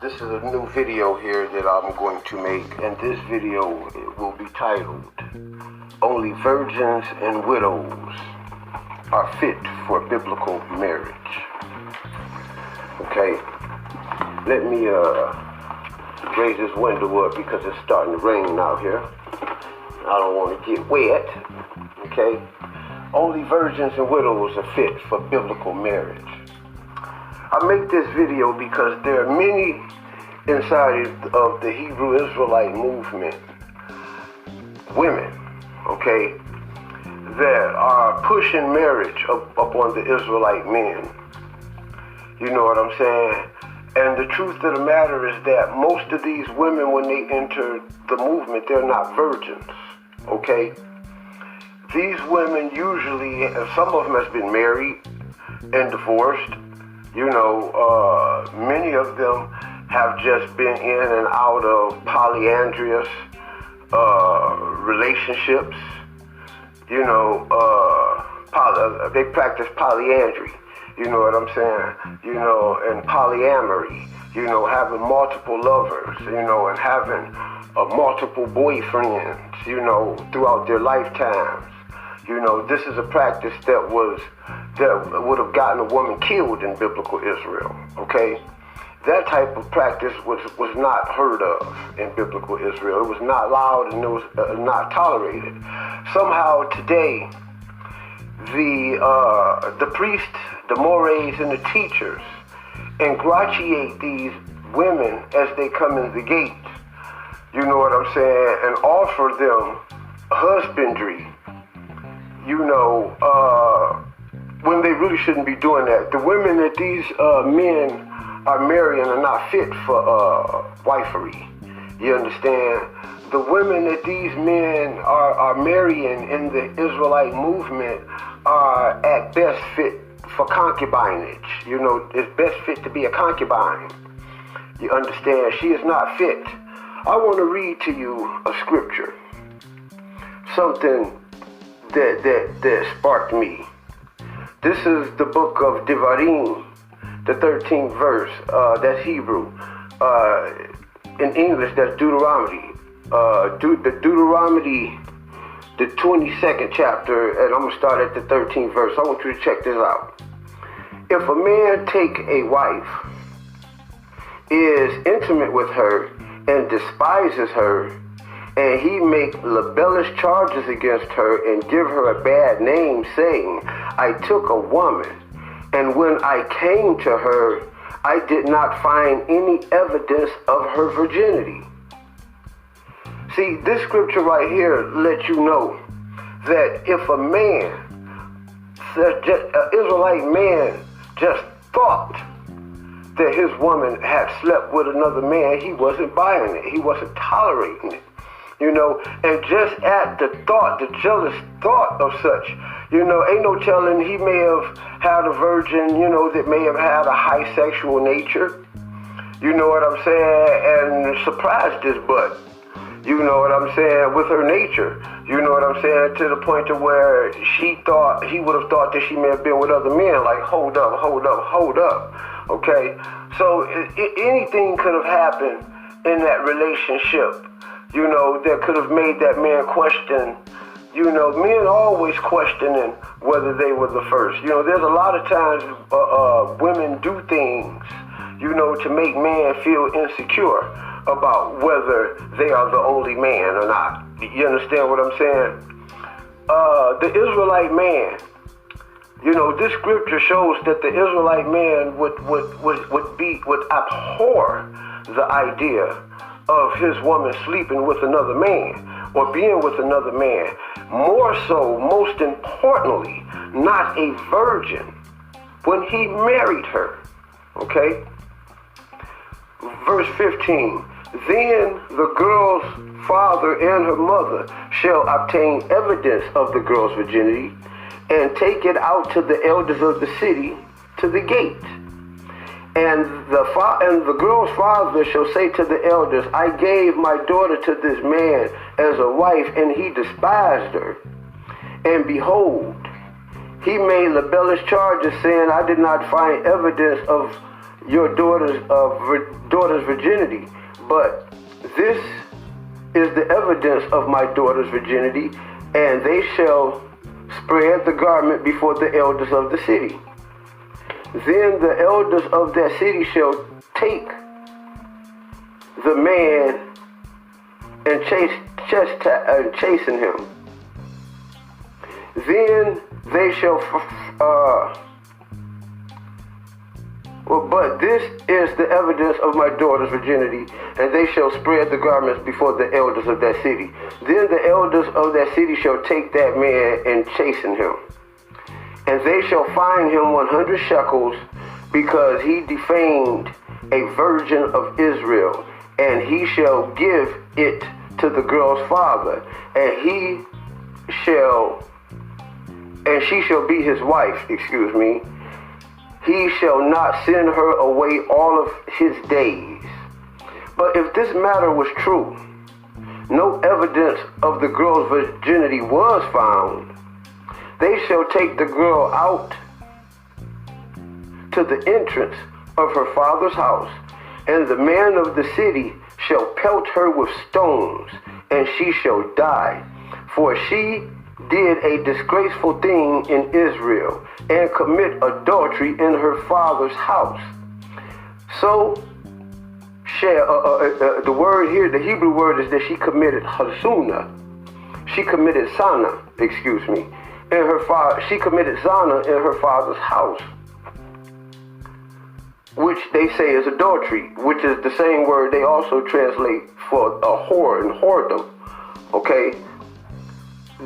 This is a new video here that I'm going to make, and this video will be titled, Only Virgins and Widows Are Fit for Biblical Marriage. Okay, let me raise this window up because it's starting to rain out here. I don't want to get wet, okay? Only virgins and widows are fit for biblical marriage. I make this video because there are many inside of the Hebrew Israelite movement, women, okay, that are pushing marriage upon the Israelite men. You know what I'm saying? And the truth of the matter is that most of these women, when they enter the movement, they're not virgins, okay? These women usually, some of them has been married and divorced. You know, many of them have just been in and out of polyandrous relationships. You know, they practice polyandry. You know what I'm saying? You know, and polyamory. You know, having multiple lovers. You know, and having multiple boyfriends. You know, throughout their lifetimes. You know, this is a practice that would have gotten a woman killed in biblical Israel, okay? That type of practice was not heard of in biblical Israel. It was not allowed and it was not tolerated. Somehow today, the priests, the mores, and the teachers ingratiate these women as they come in the gate, you know what I'm saying, and offer them husbandry. You know, when they really shouldn't be doing that. The women that these men are marrying are not fit for wifery. You understand? The women that these men are marrying in the Israelite movement are at best fit for concubinage. You know, it's best fit to be a concubine. You understand? She is not fit. I want to read to you a scripture. Something that sparked me. This is the book of Devarim, the 13th verse. That's Hebrew. In English, that's Deuteronomy. The Deuteronomy, the 22nd chapter, and I'm going to start at the 13th verse. I want you to check this out. If a man take a wife, is intimate with her, and despises her, and he make libellous charges against her and give her a bad name, saying, I took a woman, and when I came to her, I did not find any evidence of her virginity. See, this scripture right here lets you know that if a man, an Israelite man, just thought that his woman had slept with another man, he wasn't buying it. He wasn't tolerating it. You know, and just at the thought, the jealous thought of such, you know, ain't no telling, he may have had a virgin, you know, that may have had a high sexual nature, you know what I'm saying, and surprised his butt, you know what I'm saying, with her nature, you know what I'm saying, to the point to where he would have thought that she may have been with other men, like, hold up, okay? So anything could have happened in that relationship, you know, that could have made that man question. You know, men always questioning whether they were the first. You know, there's a lot of times women do things, you know, to make men feel insecure about whether they are the only man or not. You understand what I'm saying? The Israelite man, you know, this scripture shows that the Israelite man would abhor the idea of his woman sleeping with another man or being with another man. More so, most importantly, not a virgin when he married her. Okay? Verse 15. Then the girl's father and her mother shall obtain evidence of the girl's virginity and take it out to the elders of the city to the gate. And the girl's father shall say to the elders, I gave my daughter to this man as a wife, and he despised her. And behold, he made libellous charges, saying, I did not find evidence of your daughter's virginity, but this is the evidence of my daughter's virginity, and they shall spread the garment before the elders of the city. Then the elders of that city shall take the man and chasten him. Then they shall but this is the evidence of my daughter's virginity, and they shall spread the garments before the elders of that city. Then the elders of that city shall take that man and chasten him. And they shall fine him 100 shekels, because he defamed a virgin of Israel. And he shall give it to the girl's father, and she shall be his wife, He shall not send her away all of his days. But if this matter was true, no evidence of the girl's virginity was found, they shall take the girl out to the entrance of her father's house, and the man of the city shall pelt her with stones, and she shall die. For she did a disgraceful thing in Israel, and commit adultery in her father's house. So shall, the word here, the Hebrew word is that she committed hazuna. She committed zana, she committed zana in her father's house, which they say is adultery, which is the same word they also translate for a whore and whoredom,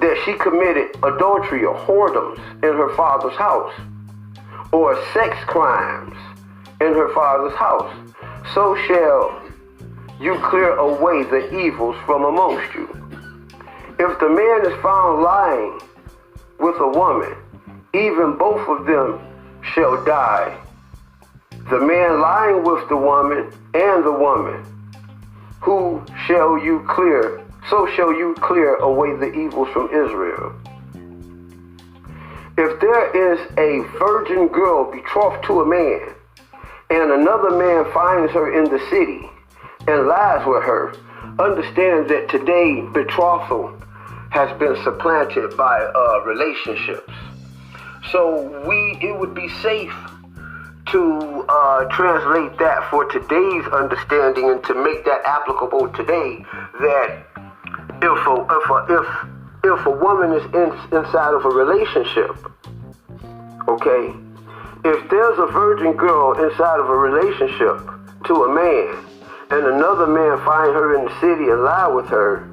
that she committed adultery or whoredoms in her father's house, or sex crimes in her father's house. So shall you clear away the evils from amongst you. If the man is found lying with a woman, even both of them shall die, the man lying with the woman and the woman. So shall you clear away the evils from Israel. If there is a virgin girl betrothed to a man, and another man finds her in the city and lies with her, understand that today betrothal has been supplanted by relationships. So it would be safe to translate that for today's understanding and to make that applicable today, that if a woman is inside of a relationship, if there's a virgin girl inside of a relationship to a man, and another man find her in the city and lie with her,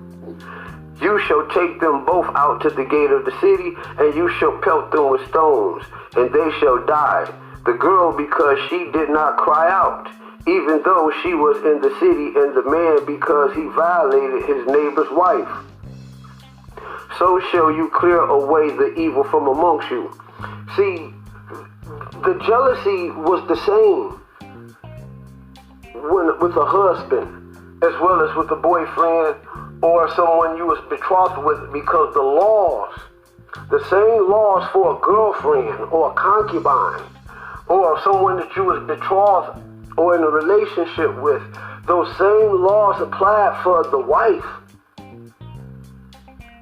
you shall take them both out to the gate of the city, and you shall pelt them with stones, and they shall die. The girl, because she did not cry out, even though she was in the city, and the man, because he violated his neighbor's wife. So shall you clear away the evil from amongst you. See, the jealousy was the same with a husband, as well as with a boyfriend or someone you was betrothed with, because the same laws for a girlfriend or a concubine, or someone that you was betrothed or in a relationship with, those same laws applied for the wife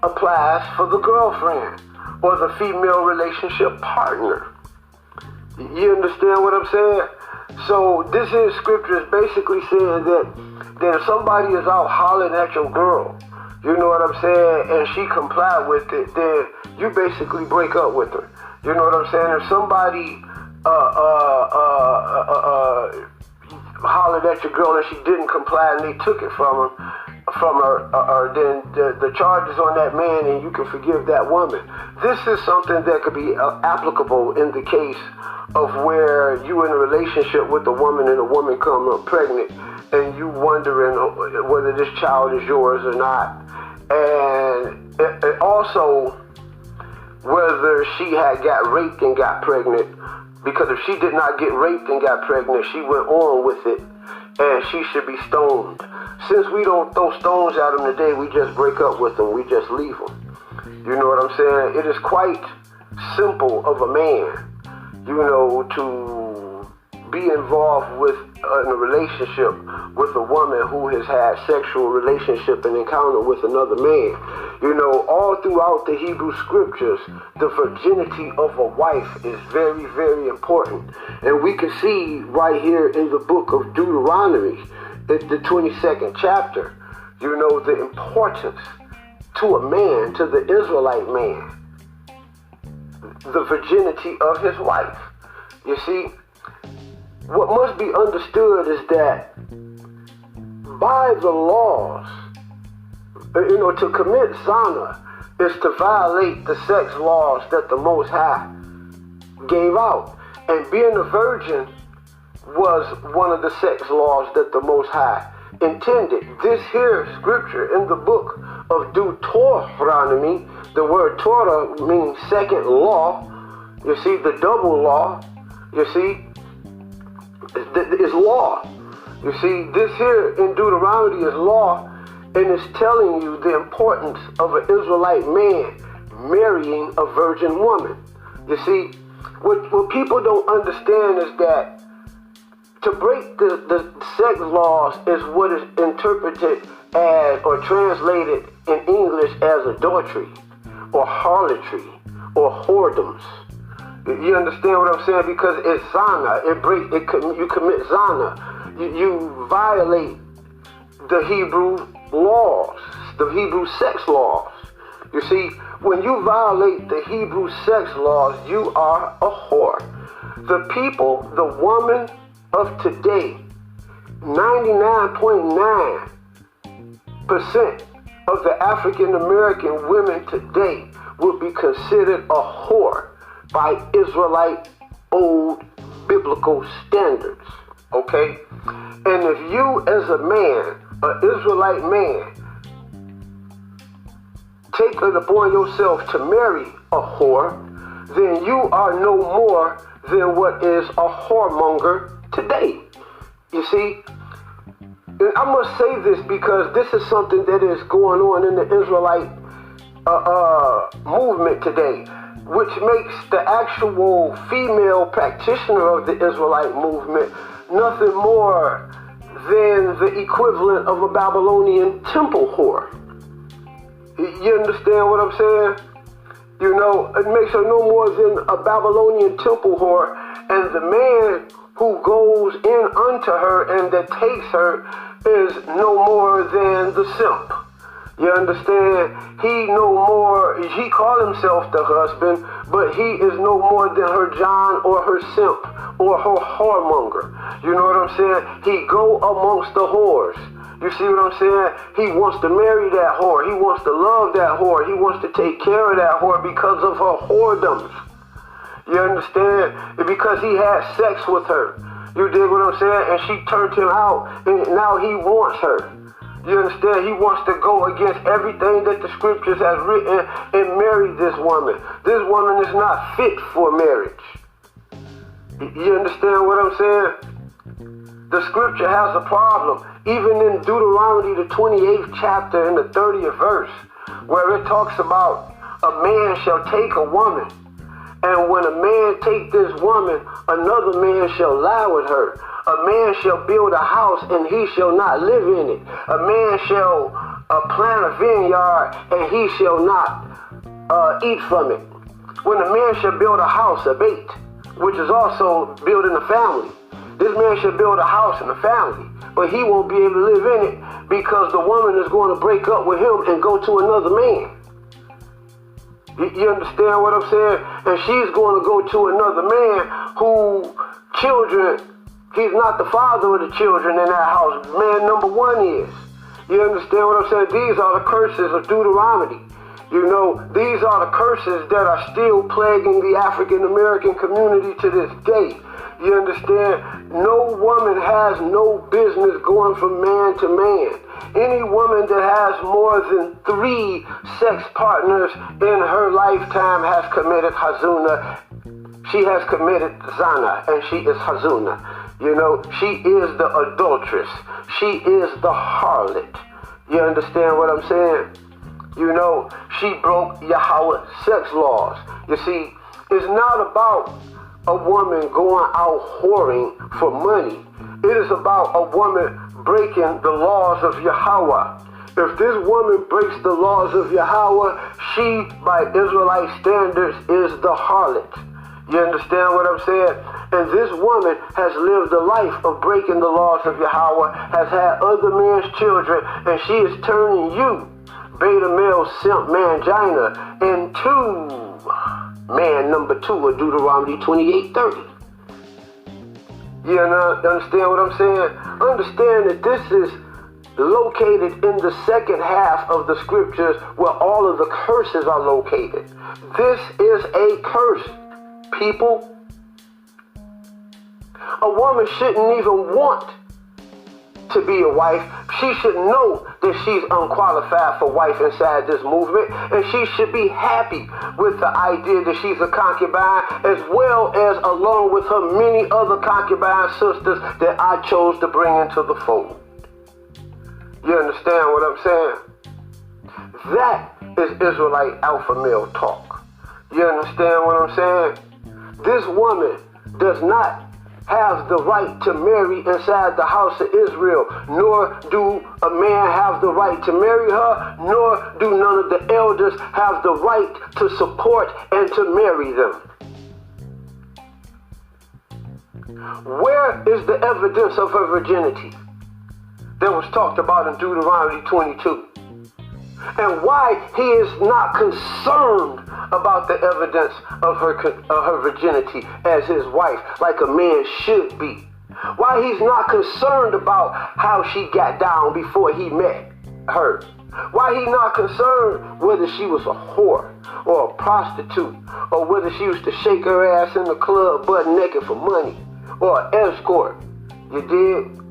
applies for the girlfriend or the female relationship partner. You understand what I'm saying? So this here scripture is basically saying that if somebody is out hollering at your girl, you know what I'm saying, and she complied with it, then you basically break up with her. You know what I'm saying? If somebody hollered at your girl and she didn't comply and they took it from her, then the charges on that man, and you can forgive that woman. This is something that could be applicable in the case of where you in a relationship with a woman and a woman comes up pregnant, and you wondering whether this child is yours or not, and also whether she had got raped and got pregnant. Because if she did not get raped and got pregnant, she went on with it, and she should be stoned. Since we don't throw stones at them today, we just break up with them. We just leave them. You know what I'm saying? It is quite simple of a man, to be involved with in a relationship with a woman who has had sexual relationship and encounter with another man. You know, all throughout the Hebrew scriptures, the virginity of a wife is very, very important. And we can see right here in the book of Deuteronomy, in the 22nd chapter, you know, the importance to a man, to the Israelite man, the virginity of his wife. You see, what must be understood is that by the laws, you know, to commit zina is to violate the sex laws that the Most High gave out. And being a virgin was one of the sex laws that the Most High intended. This here scripture in the book of Deuteronomy, the word Torah means second law. You see, the double law, you see, is law. You see, this here in Deuteronomy is law, and it's telling you the importance of an Israelite man marrying a virgin woman. You see, what people don't understand is that to break the sex laws is what is interpreted as or translated in English as adultery or harlotry or whoredoms. You understand what I'm saying? Because it's zina. You commit zina. You violate the Hebrew laws, the Hebrew sex laws. You see, when you violate the Hebrew sex laws, you are a whore. The people, the woman of today, 99.9% of the African American women today would be considered a whore by Israelite old biblical standards, okay? And if you as a man, an Israelite man, take it upon yourself to marry a whore, then you are no more than what is a whoremonger today. You see, and I must say this because this is something that is going on in the Israelite movement today, which makes the actual female practitioner of the Israelite movement nothing more than the equivalent of a Babylonian temple whore. You understand what I'm saying? You know, it makes her no more than a Babylonian temple whore, and the man who goes in unto her and that takes her is no more than the simp. You understand? He call himself the husband, but he is no more than her John or her simp or her whoremonger. You know what I'm saying? He go amongst the whores. You see what I'm saying? He wants to marry that whore. He wants to love that whore. He wants to take care of that whore because of her whoredoms. You understand? Because he had sex with her. You dig what I'm saying? And she turned him out, and now he wants her. You understand? He wants to go against everything that the scriptures has written and marry this woman. This woman is not fit for marriage. You understand what I'm saying? The scripture has a problem. Even in Deuteronomy, the 28th chapter and the 30th verse, where it talks about a man shall take a woman. And when a man take this woman, another man shall lie with her. A man shall build a house and he shall not live in it. A man shall plant a vineyard and he shall not eat from it. When a man shall build a house, a bait, which is also building a family. This man should build a house and a family, but he won't be able to live in it because the woman is going to break up with him and go to another man. You understand what I'm saying? And she's going to go to another man who he's not the father of the children in that house. Man number one is. You understand what I'm saying? These are the curses of Deuteronomy. You know, these are the curses that are still plaguing the African American community to this day. You understand? No woman has no business going from man to man. Any woman that has more than 3 sex partners in her lifetime has committed hazuna. She has committed zina, and she is hazuna. You know, she is the adulteress. She is the harlot. You understand what I'm saying? You know, she broke Yahweh's sex laws. You see, it's not about a woman going out whoring for money. It is about a woman breaking the laws of Yahweh. If this woman breaks the laws of Yahweh, she, by Israelite standards, is the harlot. You understand what I'm saying? And this woman has lived a life of breaking the laws of Yahweh, has had other men's children, and she is turning you, beta male simp mangina, into man number 2 of Deuteronomy 28:30. You understand what I'm saying? Understand that this is located in the second half of the scriptures where all of the curses are located. This is a curse, people. A woman shouldn't even want to be a wife. She should know that she's unqualified for wife inside this movement, and she should be happy with the idea that she's a concubine, as well as along with her many other concubine sisters that I chose to bring into the fold. You understand what I'm saying? That is Israelite alpha male talk. You understand what I'm saying? This woman does not have the right to marry inside the house of Israel, nor do a man have the right to marry her, nor do none of the elders have the right to support and to marry them. Where is the evidence of her virginity that was talked about in Deuteronomy 22? And why he is not concerned about the evidence of her virginity as his wife, like a man should be. Why he's not concerned about how she got down before he met her. Why he not concerned whether she was a whore or a prostitute, or whether she used to shake her ass in the club butt naked for money, or an escort, you dig?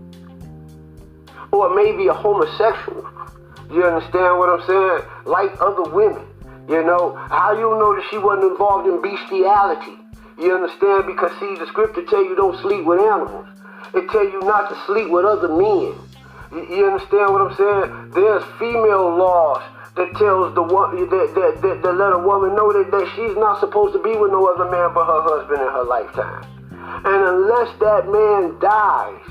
Or maybe a homosexual. You understand what I'm saying? Like other women. You know, how you know that she wasn't involved in bestiality? You understand? Because see, the scripture tell you don't sleep with animals. It tell you not to sleep with other men. You understand what I'm saying? There's female laws that tells the one that let a woman know that she's not supposed to be with no other man but her husband in her lifetime. And unless that man dies,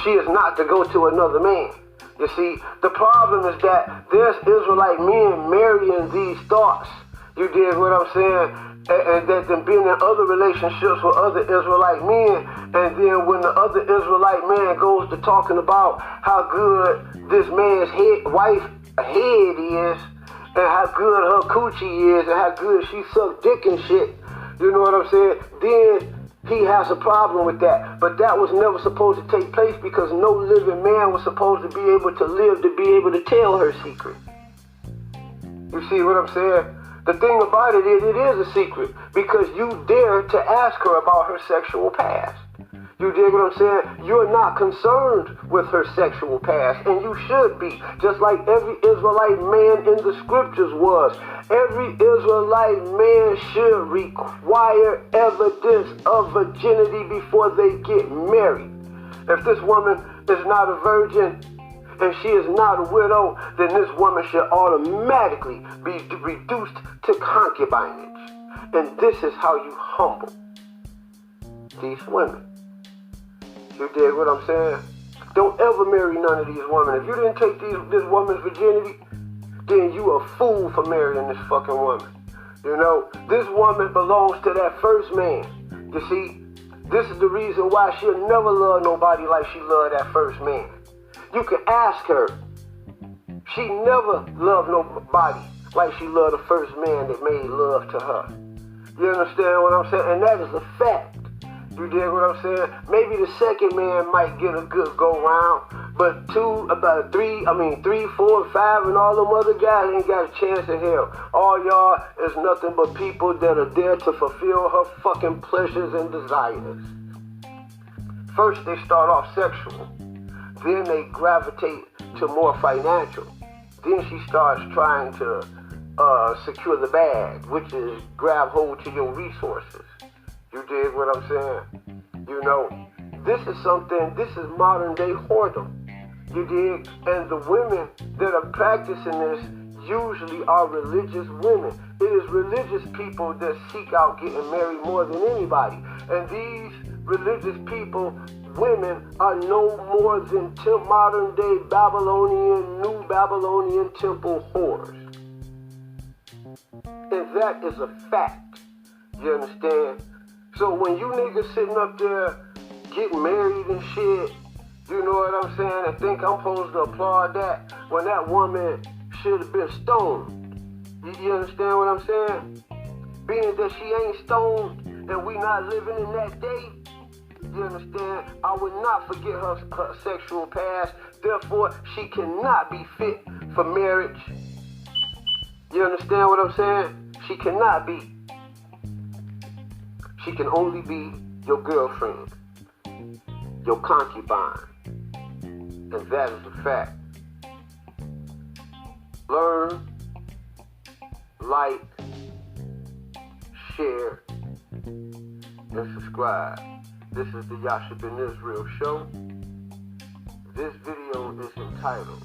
she is not to go to another man. You see, the problem is that there's Israelite men marrying these thoughts. You dig what I'm saying? And that them being in other relationships with other Israelite men. And then when the other Israelite man goes to talking about how good this man's wife head is, and how good her coochie is, and how good she sucked dick and shit, you know what I'm saying? Then he has a problem with that. But that was never supposed to take place because no living man was supposed to be able to live to be able to tell her secret. You see what I'm saying? The thing about it is a secret because you dare to ask her about her sexual past. You dig what I'm saying? You're not concerned with her sexual past, and you should be, just like every Israelite man in the scriptures was. Every Israelite man should require evidence of virginity before they get married. If this woman is not a virgin and she is not a widow, then this woman should automatically be reduced to concubinage. And this is how you humble these women. You dig what I'm saying? Don't ever marry none of these women. If you didn't take this woman's virginity, then you a fool for marrying this fucking woman. You know, this woman belongs to that first man. You see, this is the reason why she'll never love nobody like she loved that first man. You can ask her. She never loved nobody like she loved the first man that made love to her. You understand what I'm saying? And that is a fact. You dig what I'm saying? Maybe the second man might get a good go round, but 3, 4, 5, and all them other guys ain't got a chance in hell. All y'all is nothing but people that are there to fulfill her fucking pleasures and desires. First they start off sexual, then they gravitate to more financial. Then she starts trying to secure the bag, which is grab hold to your resources. You dig what I'm saying? You know, this is modern day whoredom. You dig? And the women that are practicing this usually are religious women. It is religious people that seek out getting married more than anybody. And these religious people, women, are no more than modern day Babylonian, new Babylonian temple whores. And that is a fact. You understand? So when you niggas sitting up there getting married and shit, you know what I'm saying, I think I'm supposed to applaud that when that woman should have been stoned. You understand what I'm saying? Being that she ain't stoned and we not living in that day, you understand, I would not forget her sexual past. Therefore, she cannot be fit for marriage. You understand what I'm saying? She cannot be. She can only be your girlfriend, your concubine. And that is a fact. Learn, like, share, and subscribe. This is the Yasha Ben Israel Show. This video is entitled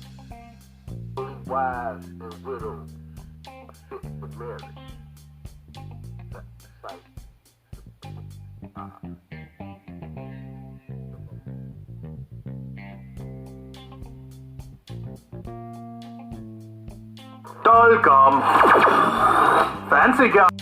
Only Wives and Widows Are Fit for Marriage. That's the site. Welcome. Fancy guy.